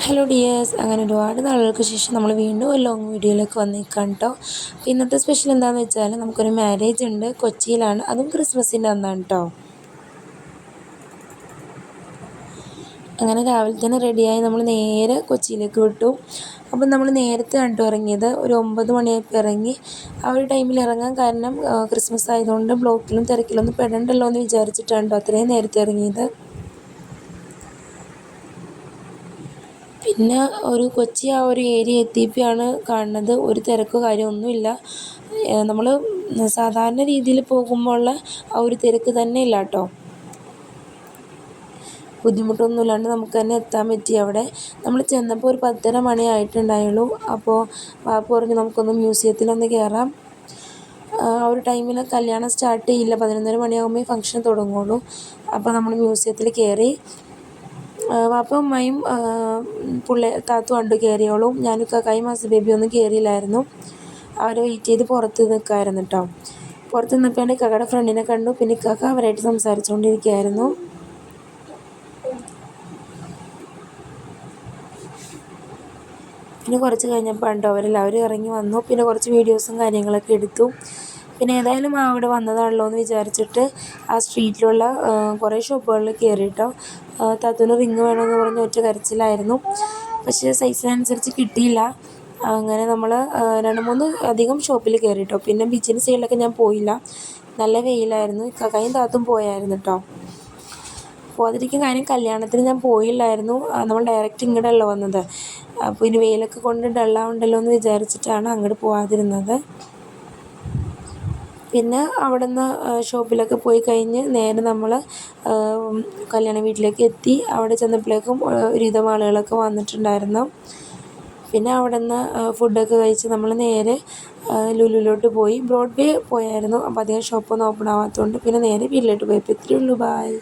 Hello dears, അങ്ങനെ ഒരുപാട് നാളുകൾക്ക് ശേഷം നമ്മൾ വീണ്ടും ഒരു ലോങ് വീഡിയോയിലേക്ക് വന്നിരിക്കാം കേട്ടോ. അപ്പോൾ ഇന്നത്തെ സ്പെഷ്യൽ എന്താണെന്ന് വെച്ചാൽ നമുക്കൊരു മാരേജ് ഉണ്ട്, കൊച്ചിയിലാണ്, അതും ക്രിസ്മസിൻ്റെ അന്നാണ് കേട്ടോ. അങ്ങനെ രാവിലെ തന്നെ റെഡിയായി നമ്മൾ നേരെ കൊച്ചിയിലേക്ക് വിട്ടു. അപ്പം നമ്മൾ നേരത്തെ കണ്ടു ഇറങ്ങിയത്, ഒരു 9 മണിയായപ്പോൾ ഇറങ്ങി. ആ ഒരു ടൈമിൽ ഇറങ്ങാൻ കാരണം ക്രിസ്മസ് ആയതുകൊണ്ട് ബ്ലോക്കിലും തിരക്കിലൊന്നും പെടണ്ടല്ലോ എന്ന് വിചാരിച്ചിട്ടാണ് കേട്ടോ അത്രയും നേരത്തെ ഇറങ്ങിയത്. പിന്നെ കൊച്ചി ആ ഒരു ഏരിയ എത്തിയപ്പോഴാണ് കാണുന്നത് ഒരു തിരക്കോ കാര്യമൊന്നുമില്ല. നമ്മൾ സാധാരണ രീതിയിൽ പോകുമ്പോഴുള്ള ആ ഒരു തിരക്ക് തന്നെ ഇല്ല കേട്ടോ. ബുദ്ധിമുട്ടൊന്നും ഇല്ലാണ്ട് നമുക്ക് തന്നെ എത്താൻ പറ്റി. അവിടെ നമ്മൾ ചെന്നപ്പോൾ ഒരു 10:30 മണി ആയിട്ടുണ്ടായുള്ളൂ. അപ്പോൾ വാപ്പ പറഞ്ഞു നമുക്കൊന്ന് മ്യൂസിയത്തിലൊന്ന് കയറാം. ആ ഒരു ടൈമിൽ കല്യാണം സ്റ്റാർട്ട് ചെയ്യില്ല, 11:30 മണിയാകുമ്പോൾ ഫംഗ്ഷൻ തുടങ്ങുള്ളൂ. അപ്പോൾ നമ്മൾ മ്യൂസിയത്തിൽ കയറി. വാപ്പയും ഉമ്മയും താത്തു കണ്ടു കയറിയോളും. ഞാനും കാക്കായും മാസ ബേബിയൊന്നും കയറിയില്ലായിരുന്നു. അവരെ വെയിറ്റ് ചെയ്ത് പുറത്ത് നിൽക്കുമായിരുന്നു കേട്ടോ. പുറത്ത് നിന്നപ്പോൾ ഇക്കാക്കയുടെ ഫ്രണ്ടിനെ കണ്ടു. പിന്നെ ഇക്കാക്ക അവരായിട്ട് സംസാരിച്ചുകൊണ്ടിരിക്കുകയായിരുന്നു. പിന്നെ കുറച്ച് കഴിഞ്ഞപ്പോൾ ഉണ്ടോ അവരെല്ലാവരും ഇറങ്ങി വന്നു. പിന്നെ കുറച്ച് വീഡിയോസും കാര്യങ്ങളൊക്കെ എടുത്തു. പിന്നെ ഏതായാലും അവിടെ വന്നതാണല്ലോ എന്ന് വിചാരിച്ചിട്ട് ആ സ്ട്രീറ്റിലുള്ള കുറേ ഷോപ്പുകളിൽ കയറിയിട്ടോ. താത്തൂന് റിങ് വേണമെന്ന് പറഞ്ഞ് ഒറ്റ കരച്ചിലായിരുന്നു. പക്ഷേ സൈസിനനുസരിച്ച് കിട്ടിയില്ല. അങ്ങനെ നമ്മൾ 2-3 അധികം ഷോപ്പിൽ കയറിയിട്ടോ. പിന്നെ ബീച്ചിൻ്റെ സൈഡിലൊക്കെ ഞാൻ പോയില്ല, നല്ല വെയിലായിരുന്നു. കാക്കായും താത്തും പോയായിരുന്നു കേട്ടോ. പോകാതിരിക്കാൻ കാര്യം കല്യാണത്തിന് ഞാൻ പോയില്ലായിരുന്നു. നമ്മൾ ഡയറക്റ്റ് ഇങ്ങോട്ടല്ലോ വന്നത്. അപ്പോൾ ഇനി വെയിലൊക്കെ കൊണ്ട് ഡള്ളാവുണ്ടല്ലോ എന്ന് വിചാരിച്ചിട്ടാണ് അങ്ങോട്ട് പോകാതിരുന്നത്. പിന്നെ അവിടെ നിന്ന് ഷോപ്പിലൊക്കെ പോയി കഴിഞ്ഞ് നേരെ നമ്മൾ കല്യാണ വീട്ടിലേക്ക് എത്തി. അവിടെ ചെന്നപ്പോഴേക്കും ഒരുവിധം ആളുകളൊക്കെ വന്നിട്ടുണ്ടായിരുന്നു. പിന്നെ അവിടെ നിന്ന് ഫുഡൊക്കെ കഴിച്ച് നമ്മൾ നേരെ ലുലുവിലോട്ട് പോയി. ബ്രോഡ്വേ പോയായിരുന്നു. അപ്പോൾ അധികം ഷോപ്പൊന്നും ഓപ്പൺ ആവാത്തതുകൊണ്ട് പിന്നെ നേരെ വീട്ടിലോട്ട് പോയപ്പോൾ ഇത്രയേ ഉള്ളൂ. ബായ്.